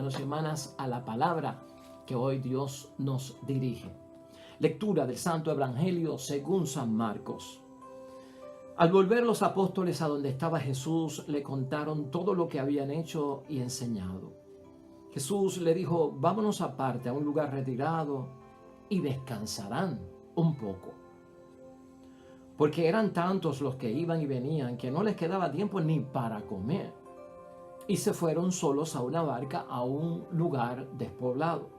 hermanos y hermanas, a la palabra que hoy Dios nos dirige. Lectura del Santo Evangelio según San Marcos. Al volver los apóstoles a donde estaba Jesús, le contaron todo lo que habían hecho y enseñado. Jesús le dijo: vámonos aparte a un lugar retirado y descansarán un poco. Porque eran tantos los que iban y venían que no les quedaba tiempo ni para comer. Y se fueron solos a una barca a un lugar despoblado.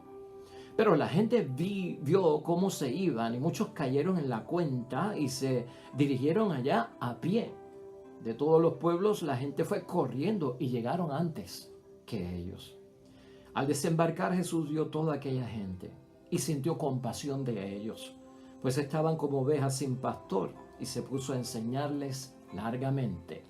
Pero la gente vio cómo se iban y muchos cayeron en la cuenta y se dirigieron allá a pie. De todos los pueblos la gente fue corriendo y llegaron antes que ellos. Al desembarcar, Jesús vio toda aquella gente y sintió compasión de ellos, pues estaban como ovejas sin pastor, y se puso a enseñarles largamente.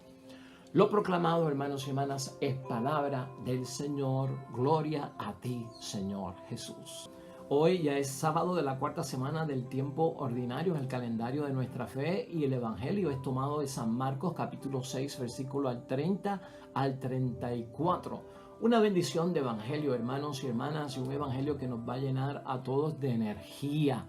Lo proclamado, hermanos y hermanas, es palabra del Señor. Gloria a ti, Señor Jesús. Hoy ya es sábado de la cuarta semana del tiempo ordinario en el calendario de nuestra fe, y el Evangelio es tomado de San Marcos capítulo 6 versículo al 30 al 34. Una bendición de Evangelio, hermanos y hermanas, y un Evangelio que nos va a llenar a todos de energía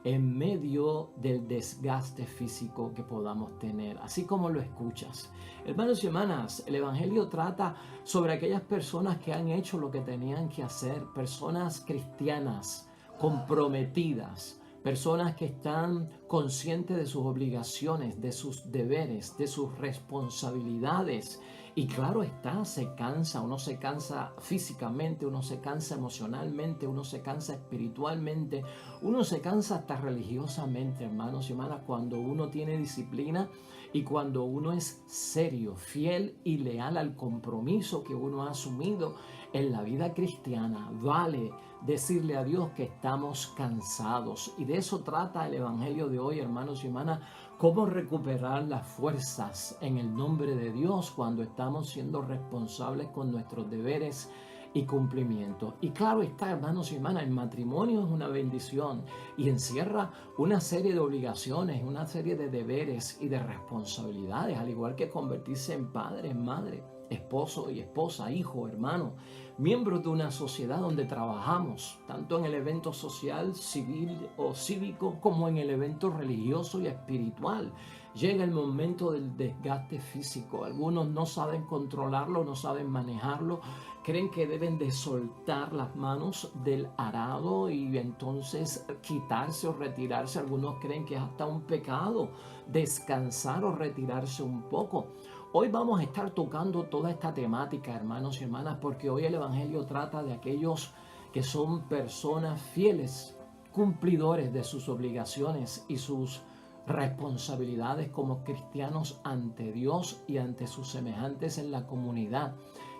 en medio del desgaste físico que podamos tener, así como lo escuchas. Hermanos y hermanas, el Evangelio trata sobre aquellas personas que han hecho lo que tenían que hacer, personas cristianas, comprometidas, personas que están conscientes de sus obligaciones, de sus deberes, de sus responsabilidades. Y claro está, se cansa, uno se cansa físicamente, uno se cansa emocionalmente, uno se cansa espiritualmente, uno se cansa hasta religiosamente, hermanos y hermanas, cuando uno tiene disciplina y cuando uno es serio, fiel y leal al compromiso que uno ha asumido en la vida cristiana. Vale decirle a Dios que estamos cansados, y de eso trata el Evangelio de hoy, hermanos y hermanas. Cómo recuperar las fuerzas en el nombre de Dios cuando estamos siendo responsables con nuestros deberes y cumplimientos. Y claro está, hermanos y hermanas, el matrimonio es una bendición y encierra una serie de obligaciones, una serie de deberes y de responsabilidades, al igual que convertirse en padre, en madre, esposo y esposa, hijo, hermano, miembros de una sociedad donde trabajamos, tanto en el evento social, civil o cívico, como en el evento religioso y espiritual. Llega el momento del desgaste físico. Algunos no saben controlarlo, no saben manejarlo, creen que deben de soltar las manos del arado y entonces quitarse o retirarse. Algunos creen que es hasta un pecado descansar o retirarse un poco. Hoy vamos a estar tocando toda esta temática, hermanos y hermanas, porque hoy el Evangelio trata de aquellos que son personas fieles, cumplidores de sus obligaciones y sus responsabilidades como cristianos ante Dios y ante sus semejantes en la comunidad.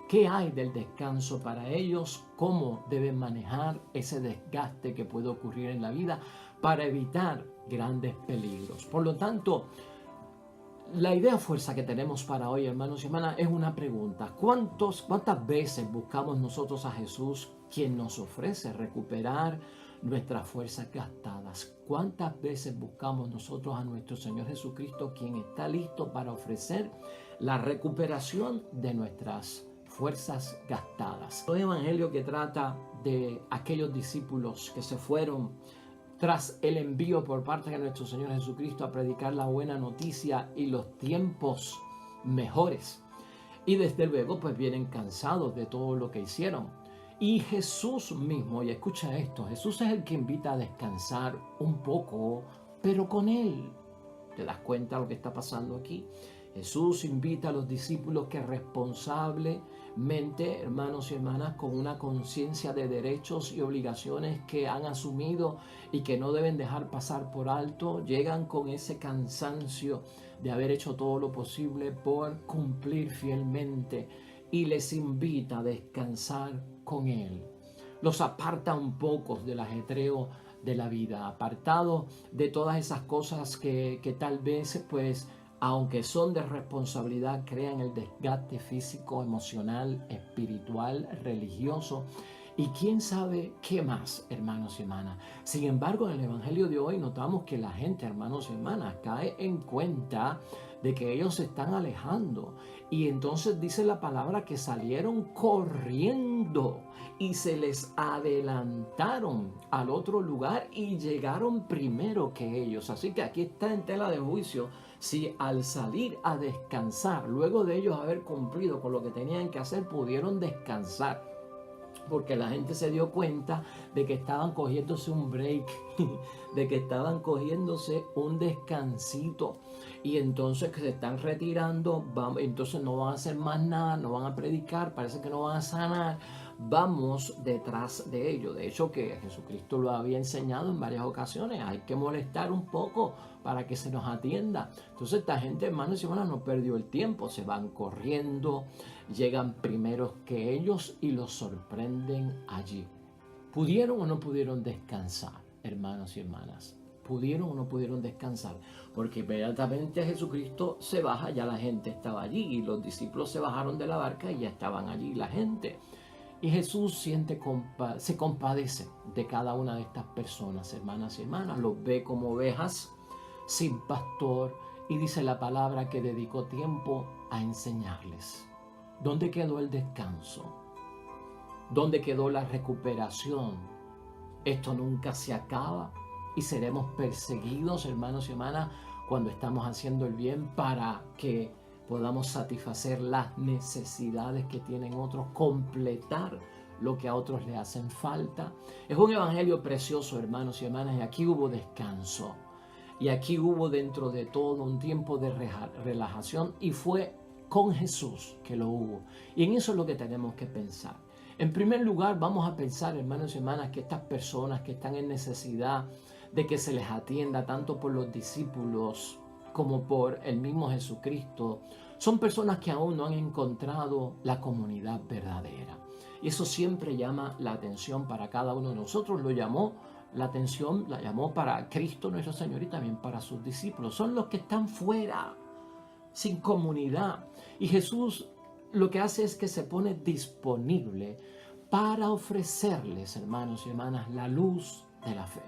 ¿Qué hay del descanso para ellos? ¿Cómo deben manejar ese desgaste que puede ocurrir en la vida para evitar grandes peligros? Por lo tanto, la idea fuerza que tenemos para hoy, hermanos y hermanas, es una pregunta. ¿Cuántas veces buscamos nosotros a Jesús, quien nos ofrece recuperar nuestras fuerzas gastadas? ¿Cuántas veces buscamos nosotros a nuestro Señor Jesucristo, quien está listo para ofrecer la recuperación de nuestras fuerzas gastadas? Un evangelio que trata de aquellos discípulos que se fueron tras el envío por parte de nuestro Señor Jesucristo a predicar la buena noticia y los tiempos mejores. Y desde luego pues vienen cansados de todo lo que hicieron. Y Jesús mismo, y escucha esto, Jesús es el que invita a descansar un poco, pero con Él. ¿Te das cuenta lo que está pasando aquí? Jesús invita a los discípulos que responsablemente, hermanos y hermanas, con una conciencia de derechos y obligaciones que han asumido y que no deben dejar pasar por alto, llegan con ese cansancio de haber hecho todo lo posible por cumplir fielmente, y les invita a descansar con Él. Los aparta un poco del ajetreo de la vida, apartado de todas esas cosas que tal vez pues, aunque son de responsabilidad, crean el desgaste físico, emocional, espiritual, religioso, Y quién sabe qué más, hermanos y hermanas. Sin embargo, en el Evangelio de hoy notamos que la gente, hermanos y hermanas, cae en cuenta de que ellos se están alejando. Y entonces dice la palabra que salieron corriendo y se les adelantaron al otro lugar y llegaron primero que ellos. Así que aquí está en tela de juicio si al salir a descansar, luego de ellos haber cumplido con lo que tenían que hacer, pudieron descansar. Porque la gente se dio cuenta de que estaban cogiéndose un break, de que estaban cogiéndose un descansito. Y entonces que se están retirando, entonces no van a hacer más nada, no van a predicar, parece que no van a sanar. Vamos detrás de ello. De hecho, que Jesucristo lo había enseñado en varias ocasiones. Hay que molestar un poco para que se nos atienda. Entonces esta gente, hermanos y hermanas, no perdió el tiempo. Se van corriendo, llegan primeros que ellos y los sorprenden allí. ¿Pudieron o no pudieron descansar, hermanos y hermanas? ¿Pudieron o no pudieron descansar? Porque inmediatamente Jesucristo se baja, ya la gente estaba allí y los discípulos se bajaron de la barca y ya estaban allí la gente. Y Jesús se compadece de cada una de estas personas, hermanas y hermanas. Los ve como ovejas sin pastor y dice la palabra que dedicó tiempo a enseñarles. ¿Dónde quedó el descanso? ¿Dónde quedó la recuperación? Esto nunca se acaba y seremos perseguidos, hermanos y hermanas, cuando estamos haciendo el bien para que podamos satisfacer las necesidades que tienen otros, completar lo que a otros le hacen falta. Es un evangelio precioso, hermanos y hermanas, y aquí hubo descanso. Y aquí hubo dentro de todo un tiempo de relajación y fue con Jesús que lo hubo. Y en eso es lo que tenemos que pensar. En primer lugar, vamos a pensar, hermanos y hermanas, que estas personas que están en necesidad de que se les atienda tanto por los discípulos como por el mismo Jesucristo, son personas que aún no han encontrado la comunidad verdadera. Y eso siempre llama la atención para cada uno de nosotros. Lo llamó la atención, la llamó para Cristo nuestro Señor y también para sus discípulos. Son los que están fuera, sin comunidad. Y Jesús lo que hace es que se pone disponible para ofrecerles, hermanos y hermanas, la luz de la fe.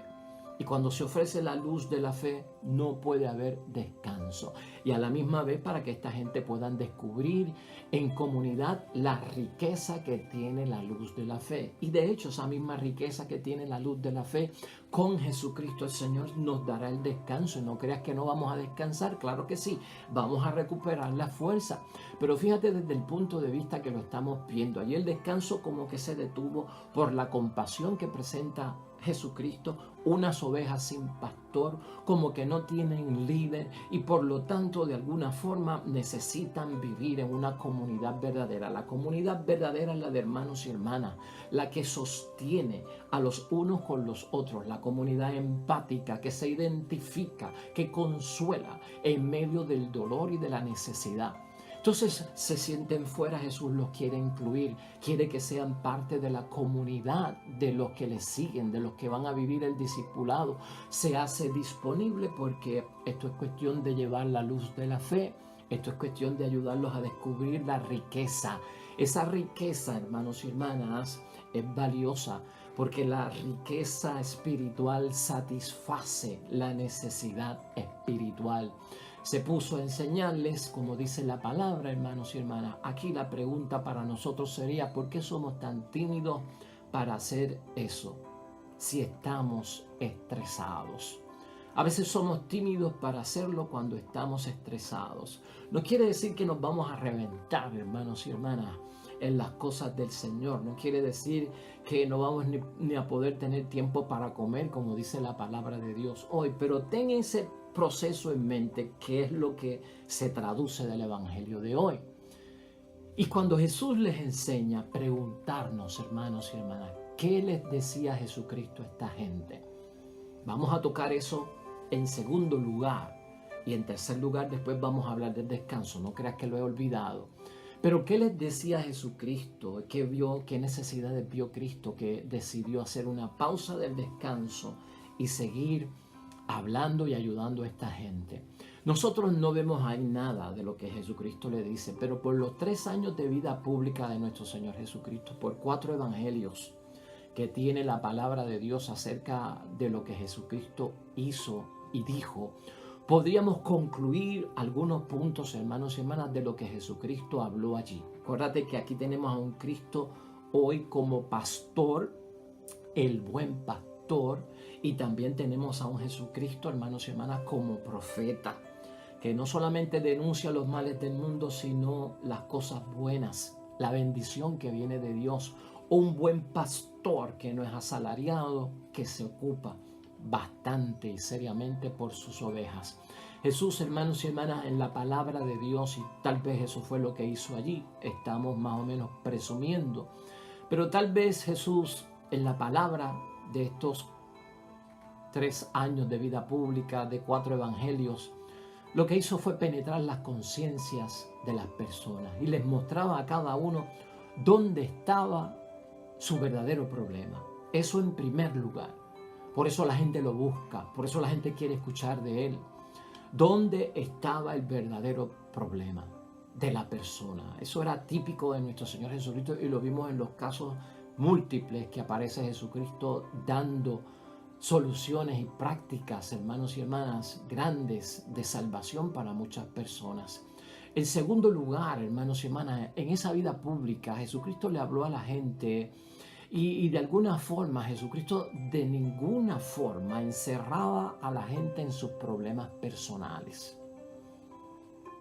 Y cuando se ofrece la luz de la fe, no puede haber descanso. Y a la misma vez para que esta gente puedan descubrir en comunidad la riqueza que tiene la luz de la fe. Y de hecho, esa misma riqueza que tiene la luz de la fe, con Jesucristo el Señor nos dará el descanso. Y no creas que no vamos a descansar, claro que sí, vamos a recuperar la fuerza. Pero fíjate desde el punto de vista que lo estamos viendo. Allí el descanso como que se detuvo por la compasión que presenta Jesucristo, unas ovejas sin pastor, como que no tienen líder y por lo tanto de alguna forma necesitan vivir en una comunidad verdadera. La comunidad verdadera es la de hermanos y hermanas, la que sostiene a los unos con los otros, la comunidad empática que se identifica, que consuela en medio del dolor y de la necesidad. Entonces se sienten fuera, Jesús los quiere incluir, quiere que sean parte de la comunidad de los que le siguen, de los que van a vivir el discipulado. Se hace disponible porque esto es cuestión de llevar la luz de la fe, esto es cuestión de ayudarlos a descubrir la riqueza. Esa riqueza, hermanos y hermanas, es valiosa porque la riqueza espiritual satisface la necesidad espiritual. Se puso a enseñarles, como dice la palabra, hermanos y hermanas. Aquí la pregunta para nosotros sería, ¿por qué somos tan tímidos para hacer eso si estamos estresados? A veces somos tímidos para hacerlo cuando estamos estresados. No quiere decir que nos vamos a reventar, hermanos y hermanas, en las cosas del Señor. No quiere decir que no vamos ni a poder tener tiempo para comer, como dice la palabra de Dios hoy. Pero ten ese proceso en mente, que es lo que se traduce del Evangelio de hoy. Y cuando Jesús les enseña, preguntarnos, hermanos y hermanas, ¿qué les decía Jesucristo a esta gente? Vamos a tocar eso en segundo lugar. Y en tercer lugar, después vamos a hablar del descanso. No creas que lo he olvidado. Pero ¿qué les decía Jesucristo? ¿Qué necesidades vio Cristo que decidió hacer una pausa del descanso y seguir hablando y ayudando a esta gente? Nosotros no vemos ahí nada de lo que Jesucristo le dice, pero por los 3 años de vida pública de nuestro Señor Jesucristo, por 4 evangelios, que tiene la palabra de Dios acerca de lo que Jesucristo hizo y dijo, podríamos concluir algunos puntos, hermanos y hermanas, de lo que Jesucristo habló allí. Acuérdate que aquí tenemos a un Cristo hoy como pastor, el buen pastor, y también tenemos a un Jesucristo, hermanos y hermanas, como profeta, que no solamente denuncia los males del mundo, sino las cosas buenas, la bendición que viene de Dios. Un buen pastor que no es asalariado, que se ocupa bastante y seriamente por sus ovejas. Jesús, hermanos y hermanas, en la palabra de Dios, y tal vez eso fue lo que hizo allí, estamos más o menos presumiendo, pero tal vez Jesús en la palabra de estos 3 años de vida pública, de 4 evangelios, lo que hizo fue penetrar las conciencias de las personas y les mostraba a cada uno dónde estaba su verdadero problema. Eso en primer lugar. Por eso la gente lo busca, por eso la gente quiere escuchar de él. ¿Dónde estaba el verdadero problema de la persona? Eso era típico de nuestro Señor Jesucristo y lo vimos en los casos múltiples que aparece Jesucristo dando soluciones y prácticas, hermanos y hermanas, grandes de salvación para muchas personas. En segundo lugar, hermanos y hermanas, en esa vida pública Jesucristo le habló a la gente y de alguna forma Jesucristo de ninguna forma encerraba a la gente en sus problemas personales.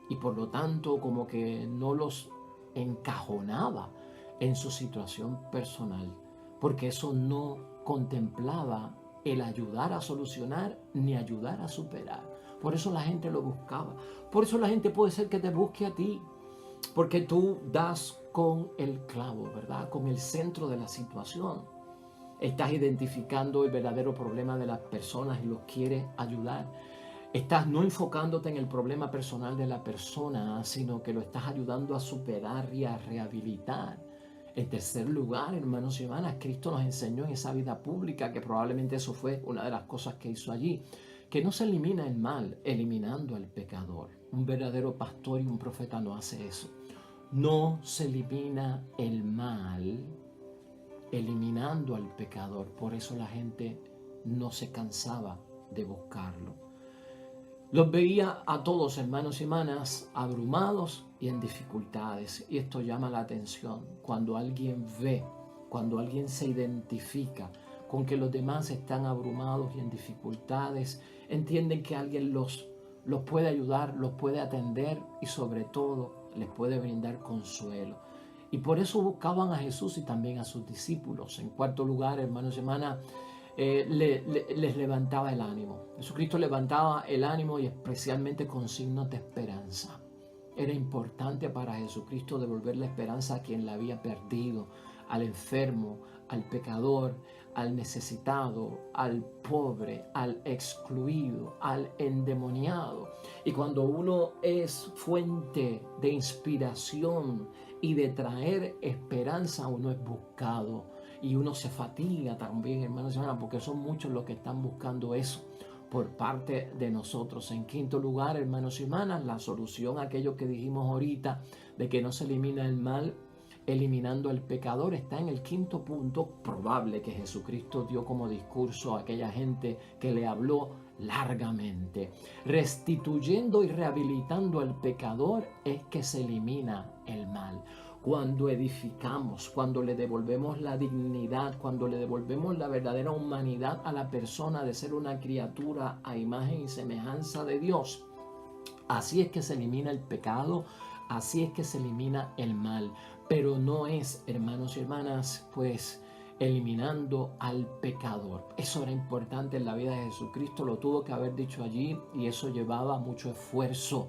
Y por lo tanto como que no los encajonaba en su situación personal, porque eso no contemplaba el ayudar a solucionar ni ayudar a superar. Por eso la gente lo buscaba. Por eso la gente puede ser que te busque a ti, porque tú das con el clavo, ¿verdad? Con el centro de la situación. Estás identificando el verdadero problema de las personas y los quieres ayudar. Estás no enfocándote en el problema personal de la persona, sino que lo estás ayudando a superar y a rehabilitar. En tercer lugar, hermanos y hermanas, Cristo nos enseñó en esa vida pública, que probablemente eso fue una de las cosas que hizo allí, que no se elimina el mal eliminando al pecador. Un verdadero pastor y un profeta no hace eso. No se elimina el mal eliminando al pecador. Por eso la gente no se cansaba de buscarlo. Los veía a todos, hermanos y hermanas, abrumados y en dificultades. Y esto llama la atención. Cuando alguien ve, cuando alguien se identifica con que los demás están abrumados y en dificultades, entienden que alguien los puede ayudar, los puede atender y sobre todo les puede brindar consuelo. Y por eso buscaban a Jesús y también a sus discípulos. En cuarto lugar, hermanos y hermanas, les levantaba el ánimo. Jesucristo levantaba el ánimo y especialmente con signos de esperanza. Era importante para Jesucristo devolver la esperanza a quien la había perdido, al enfermo, al pecador, al necesitado, al pobre, al excluido, al endemoniado. Y cuando uno es fuente de inspiración y de traer esperanza, uno es buscado. Y uno se fatiga también, hermanos y hermanas, porque son muchos los que están buscando eso por parte de nosotros. En quinto lugar, hermanos y hermanas, la solución a aquello que dijimos ahorita, de que no se elimina el mal eliminando al pecador, está en el quinto punto probable que Jesucristo dio como discurso a aquella gente que le habló largamente. Restituyendo y rehabilitando al pecador es que se elimina el mal. Cuando edificamos, cuando le devolvemos la dignidad, cuando le devolvemos la verdadera humanidad a la persona de ser una criatura a imagen y semejanza de Dios, así es que se elimina el pecado, así es que se elimina el mal. Pero no es, hermanos y hermanas, pues eliminando al pecador. Eso era importante en la vida de Jesucristo, lo tuvo que haber dicho allí y eso llevaba mucho esfuerzo,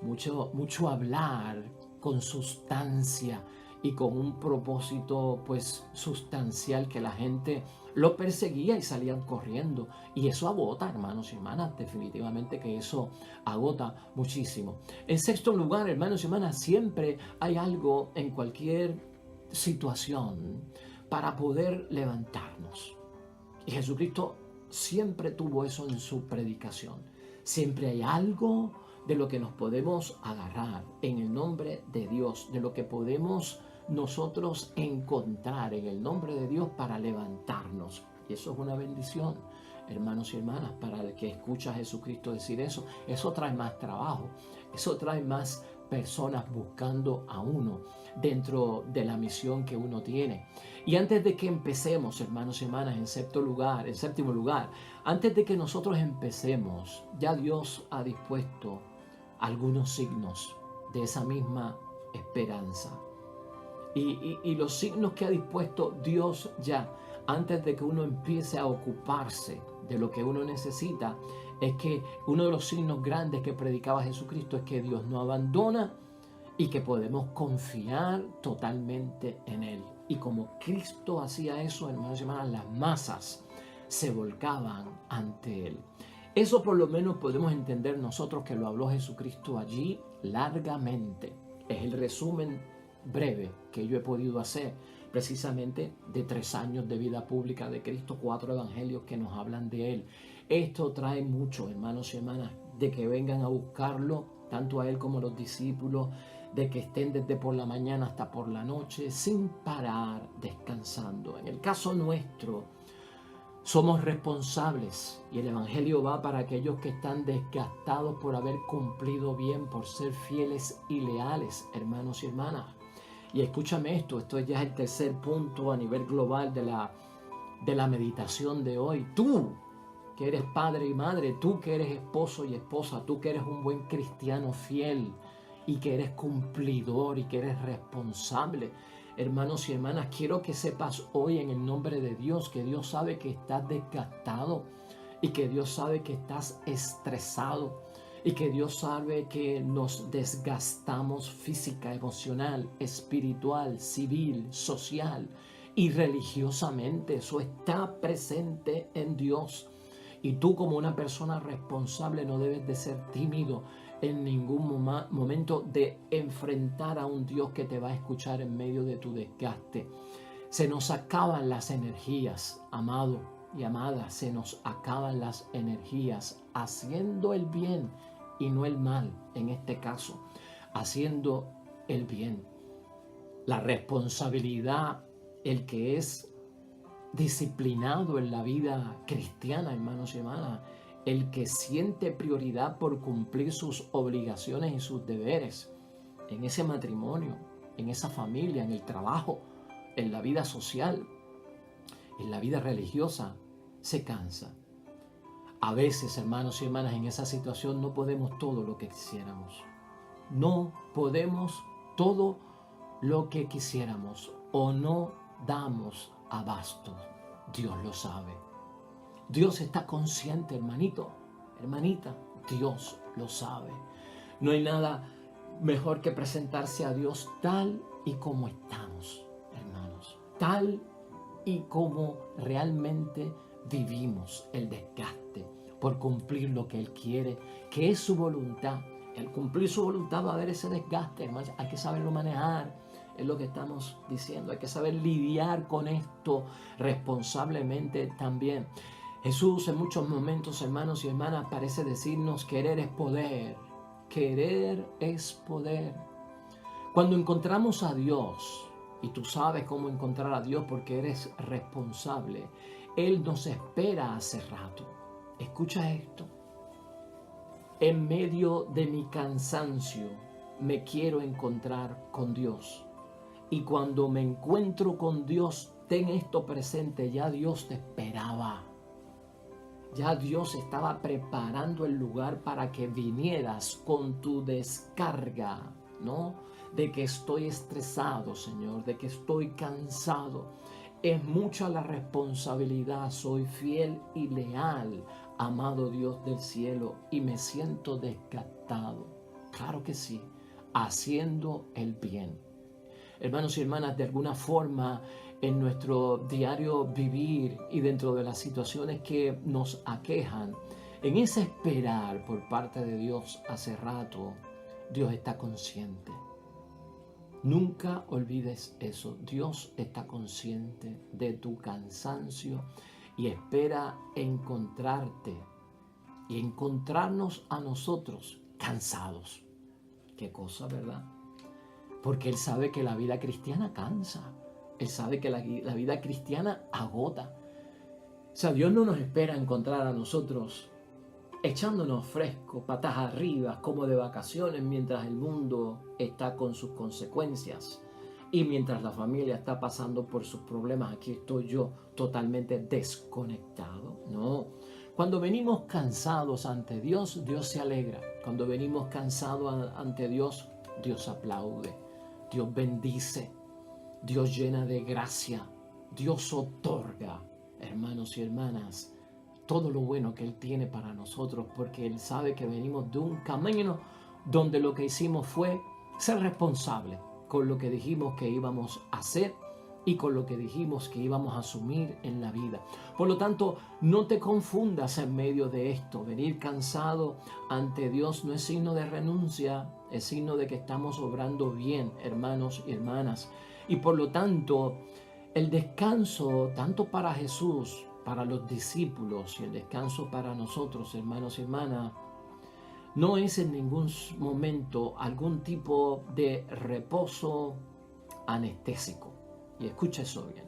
mucho hablar con sustancia y con un propósito pues sustancial, que la gente lo perseguía y salían corriendo, y eso agota, hermanos y hermanas, definitivamente que eso agota muchísimo. En sexto lugar, hermanos y hermanas, siempre hay algo en cualquier situación para poder levantarnos, y Jesucristo siempre tuvo eso en su predicación. Siempre hay algo de lo que nos podemos agarrar en el nombre de Dios, de lo que podemos nosotros encontrar en el nombre de Dios para levantarnos. Y eso es una bendición, hermanos y hermanas, para el que escucha a Jesucristo decir eso. Eso trae más trabajo, eso trae más personas buscando a uno dentro de la misión que uno tiene. Y antes de que empecemos, hermanos y hermanas, en séptimo lugar, antes de que nosotros empecemos, ya Dios ha dispuesto algunos signos de esa misma esperanza. Y los signos que ha dispuesto Dios ya, antes de que uno empiece a ocuparse de lo que uno necesita, es que uno de los signos grandes que predicaba Jesucristo es que Dios no abandona y que podemos confiar totalmente en Él. Y como Cristo hacía eso, hermanos y hermanas, las masas se volcaban ante Él. Eso por lo menos podemos entender nosotros, que lo habló Jesucristo allí largamente. Es el resumen breve que yo he podido hacer precisamente de 3 años de vida pública de Cristo, 4 evangelios que nos hablan de Él. Esto trae mucho, hermanos y hermanas, de que vengan a buscarlo, tanto a Él como a los discípulos, de que estén desde por la mañana hasta por la noche, sin parar, descansando. En el caso nuestro, somos responsables, y el evangelio va para aquellos que están desgastados por haber cumplido bien, por ser fieles y leales, hermanos y hermanas. Y escúchame esto ya es el tercer punto a nivel global de la meditación de hoy. Tú que eres padre y madre, tú que eres esposo y esposa, tú que eres un buen cristiano fiel y que eres cumplidor y que eres responsable. Hermanos y hermanas, quiero que sepas hoy en el nombre de Dios que Dios sabe que estás desgastado y que Dios sabe que estás estresado y que Dios sabe que nos desgastamos física, emocional, espiritual, civil, social y religiosamente. Eso está presente en Dios. Y tú, como una persona responsable, no debes de ser tímido en ningún momento de enfrentar a un Dios que te va a escuchar en medio de tu desgaste. Se nos acaban las energías, amado y amada, se nos acaban las energías haciendo el bien y no el mal, en este caso, haciendo el bien. La responsabilidad, el que es disciplinado en la vida cristiana, hermanos y hermanas, el que siente prioridad por cumplir sus obligaciones y sus deberes en ese matrimonio, en esa familia, en el trabajo, en la vida social, en la vida religiosa, se cansa. A veces, hermanos y hermanas, en esa situación no podemos todo lo que quisiéramos. No podemos todo lo que quisiéramos o no damos abasto. Dios lo sabe. Dios está consciente, hermanito, hermanita. Dios lo sabe. No hay nada mejor que presentarse a Dios tal y como estamos, hermanos. Tal y como realmente vivimos el desgaste por cumplir lo que Él quiere, que es su voluntad. El cumplir su voluntad va a haber ese desgaste, hermanos. Hay que saberlo manejar, es lo que estamos diciendo. Hay que saber lidiar con esto responsablemente también. Jesús en muchos momentos, hermanos y hermanas, parece decirnos: querer es poder. Querer es poder. Cuando encontramos a Dios, y tú sabes cómo encontrar a Dios porque eres responsable, Él nos espera hace rato. Escucha esto. En medio de mi cansancio me quiero encontrar con Dios. Y cuando me encuentro con Dios, ten esto presente: ya Dios te esperaba. Ya Dios estaba preparando el lugar para que vinieras con tu descarga, ¿no? De que estoy estresado, Señor, de que estoy cansado. Es mucha la responsabilidad, soy fiel y leal, amado Dios del cielo, y me siento desgastado. Claro que sí, haciendo el bien. Hermanos y hermanas, de alguna forma, en nuestro diario vivir y dentro de las situaciones que nos aquejan, en ese esperar por parte de Dios hace rato, Dios está consciente. Nunca olvides eso. Dios está consciente de tu cansancio y espera encontrarte y encontrarnos a nosotros cansados. Qué cosa, ¿verdad? porque Él sabe que la vida cristiana cansa. Él sabe que la vida cristiana agota. O sea, Dios no nos espera encontrar a nosotros echándonos fresco, patas arriba, como de vacaciones, mientras el mundo está con sus consecuencias y mientras la familia está pasando por sus problemas. Aquí estoy yo totalmente desconectado. No. Cuando venimos cansados ante Dios, Dios se alegra. Cuando venimos cansados ante Dios, Dios aplaude. Dios bendice. Dios llena de gracia. Dios otorga, hermanos y hermanas, todo lo bueno que Él tiene para nosotros, porque Él sabe que venimos de un camino donde lo que hicimos fue ser responsables con lo que dijimos que íbamos a hacer y con lo que dijimos que íbamos a asumir en la vida. Por lo tanto, no te confundas en medio de esto. Venir cansado ante Dios no es signo de renuncia, es signo de que estamos obrando bien, hermanos y hermanas. Y por lo tanto, el descanso, tanto para Jesús, para los discípulos, y el descanso para nosotros, hermanos y hermanas, no es en ningún momento algún tipo de reposo anestésico. Y escucha eso bien.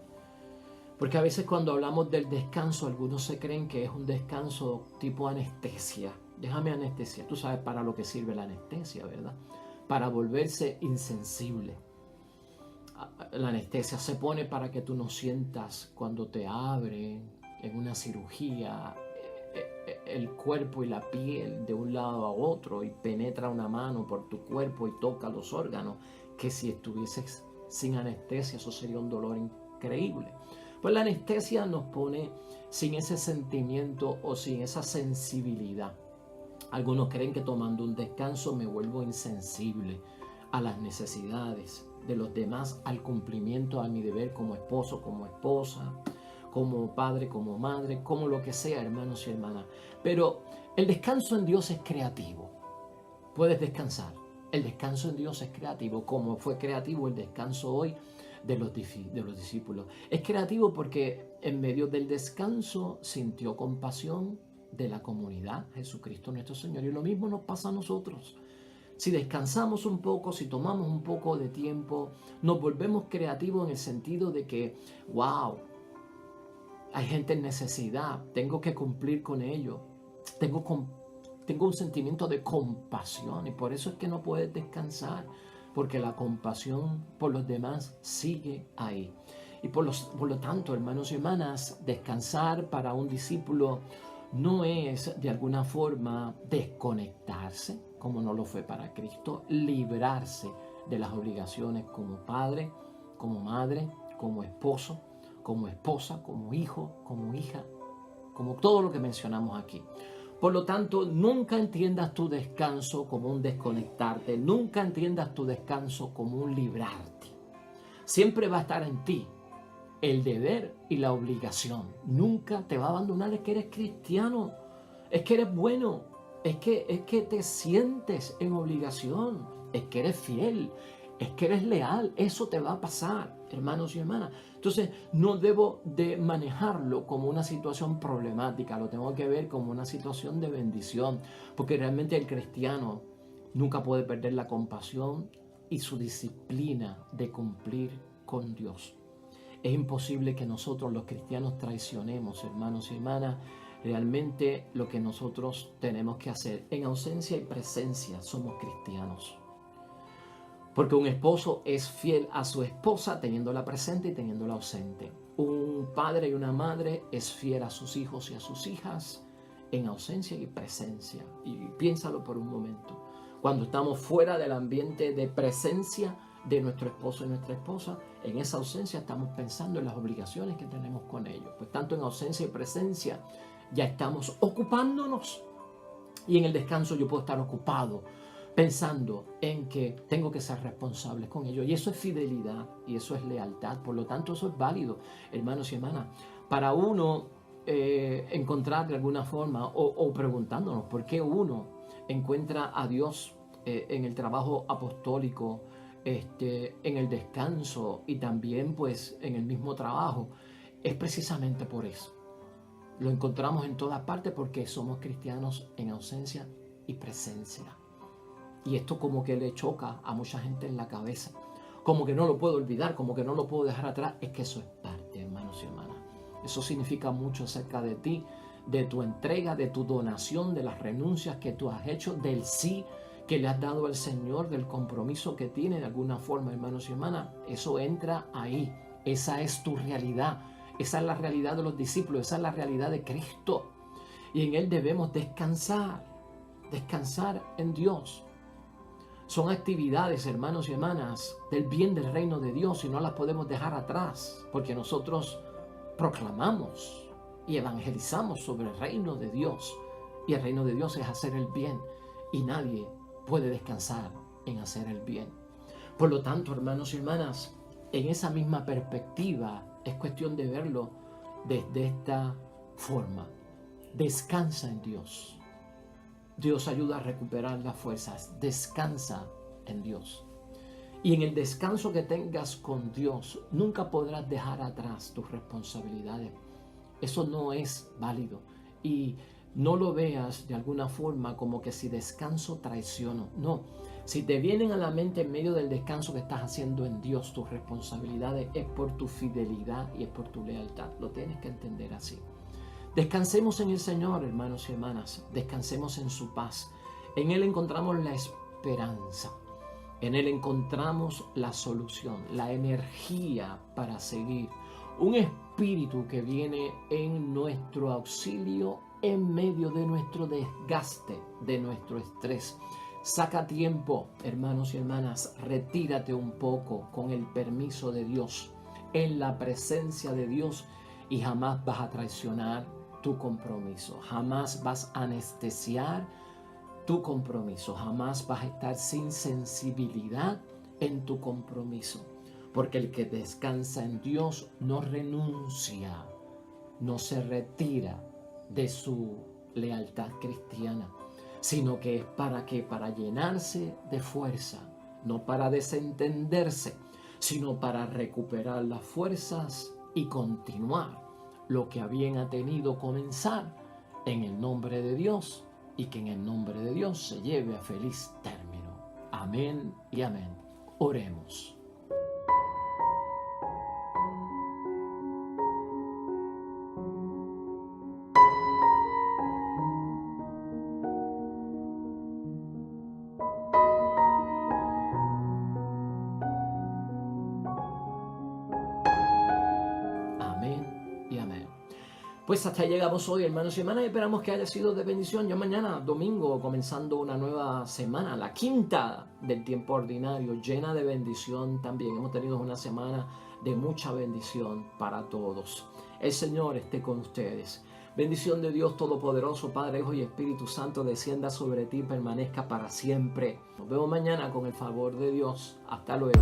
Porque a veces cuando hablamos del descanso, algunos se creen que es un descanso tipo anestesia. Déjame anestesia. Tú sabes para lo que sirve la anestesia, ¿verdad? Para volverse insensible. La anestesia se pone para que tú no sientas cuando te abren en una cirugía el cuerpo y la piel de un lado a otro y penetra una mano por tu cuerpo y toca los órganos, que si estuvieses sin anestesia eso sería un dolor increíble. Pues la anestesia nos pone sin ese sentimiento o sin esa sensibilidad. Algunos creen que tomando un descanso me vuelvo insensible a las necesidades de los demás, al cumplimiento a mi deber como esposo, como esposa, como padre, como madre, como lo que sea, hermanos y hermanas. Pero el descanso en Dios es creativo. Puedes descansar. El descanso en Dios es creativo, como fue creativo el descanso hoy de los discípulos. Es creativo porque en medio del descanso sintió compasión de la comunidad, Jesucristo nuestro Señor. Y lo mismo nos pasa a nosotros. Si descansamos un poco, si tomamos un poco de tiempo, nos volvemos creativos en el sentido de que, wow, hay gente en necesidad, tengo que cumplir con ello, tengo un sentimiento de compasión y por eso es que no puedes descansar, porque la compasión por los demás sigue ahí. Y por lo tanto, hermanos y hermanas, descansar para un discípulo no es de alguna forma desconectarse, como no lo fue para Cristo, librarse de las obligaciones como padre, como madre, como esposo, como esposa, como hijo, como hija, como todo lo que mencionamos aquí. Por lo tanto, nunca entiendas tu descanso como un desconectarte, nunca entiendas tu descanso como un librarte. Siempre va a estar en ti el deber y la obligación. Nunca te va a abandonar, es que eres cristiano, es que eres bueno, es que te sientes en obligación, es que eres fiel, es que eres leal. Eso te va a pasar, hermanos y hermanas. Entonces no debo de manejarlo como una situación problemática, lo tengo que ver como una situación de bendición, porque realmente el cristiano nunca puede perder la compasión y su disciplina de cumplir con Dios. Es imposible que nosotros los cristianos traicionemos, hermanos y hermanas. Realmente lo que nosotros tenemos que hacer, en ausencia y presencia, somos cristianos. Porque un esposo es fiel a su esposa teniéndola presente y teniéndola ausente. Un padre y una madre es fiel a sus hijos y a sus hijas en ausencia y presencia. Y piénsalo por un momento. Cuando estamos fuera del ambiente de presencia de nuestro esposo y nuestra esposa, en esa ausencia estamos pensando en las obligaciones que tenemos con ellos. Pues tanto en ausencia y presencia ya estamos ocupándonos. Y en el descanso yo puedo estar ocupado pensando en que tengo que ser responsable con ellos. Y eso es fidelidad y eso es lealtad. Por lo tanto, eso es válido, hermanos y hermanas. Para uno encontrar de alguna forma o preguntándonos por qué uno encuentra a Dios en el trabajo apostólico, en el descanso y también pues en el mismo trabajo, es precisamente por eso. Lo encontramos en todas partes porque somos cristianos en ausencia y presencia. Y esto como que le choca a mucha gente en la cabeza. Como que no lo puedo olvidar, como que no lo puedo dejar atrás. Es que eso es parte, hermanos y hermanas. Eso significa mucho acerca de ti, de tu entrega, de tu donación, de las renuncias que tú has hecho, del sí que le has dado al Señor, del compromiso que tiene de alguna forma, hermanos y hermanas. Eso entra ahí. Esa es tu realidad. Esa es la realidad de los discípulos. Esa es la realidad de Cristo. Y en Él debemos descansar. Descansar en Dios. Son actividades, hermanos y hermanas, del bien del reino de Dios y no las podemos dejar atrás, porque nosotros proclamamos y evangelizamos sobre el reino de Dios. Y el reino de Dios es hacer el bien y nadie puede descansar en hacer el bien. Por lo tanto, hermanos y hermanas, en esa misma perspectiva es cuestión de verlo desde esta forma. Descansa en Dios. Dios ayuda a recuperar las fuerzas. Descansa en Dios. Y en el descanso que tengas con Dios, nunca podrás dejar atrás tus responsabilidades. Eso no es válido. Y no lo veas de alguna forma como que si descanso traiciono. No. Si te vienen a la mente en medio del descanso que estás haciendo en Dios, tus responsabilidades, es por tu fidelidad y es por tu lealtad. Lo tienes que entender así. Descansemos en el Señor, hermanos y hermanas. Descansemos en su paz. En Él encontramos la esperanza. En Él encontramos la solución, la energía para seguir. Un espíritu que viene en nuestro auxilio en medio de nuestro desgaste, de nuestro estrés. Saca tiempo, hermanos y hermanas. Retírate un poco con el permiso de Dios, en la presencia de Dios, y jamás vas a traicionar tu compromiso, jamás vas a anestesiar tu compromiso, jamás vas a estar sin sensibilidad en tu compromiso, porque el que descansa en Dios no renuncia, no se retira de su lealtad cristiana, sino que es para llenarse de fuerza, no para desentenderse, sino para recuperar las fuerzas y continuar lo que a bien ha tenido comenzar en el nombre de Dios, y que en el nombre de Dios se lleve a feliz término. Amén y amén. Oremos. Amén y amén. Pues hasta ahí llegamos hoy, hermanos y hermanas, y esperamos que haya sido de bendición. Ya mañana, domingo, comenzando una nueva semana, la quinta del tiempo ordinario, llena de bendición también. Hemos tenido una semana de mucha bendición para todos. El Señor esté con ustedes. Bendición de Dios Todopoderoso, Padre, Hijo y Espíritu Santo, descienda sobre ti y permanezca para siempre. Nos vemos mañana con el favor de Dios. Hasta luego.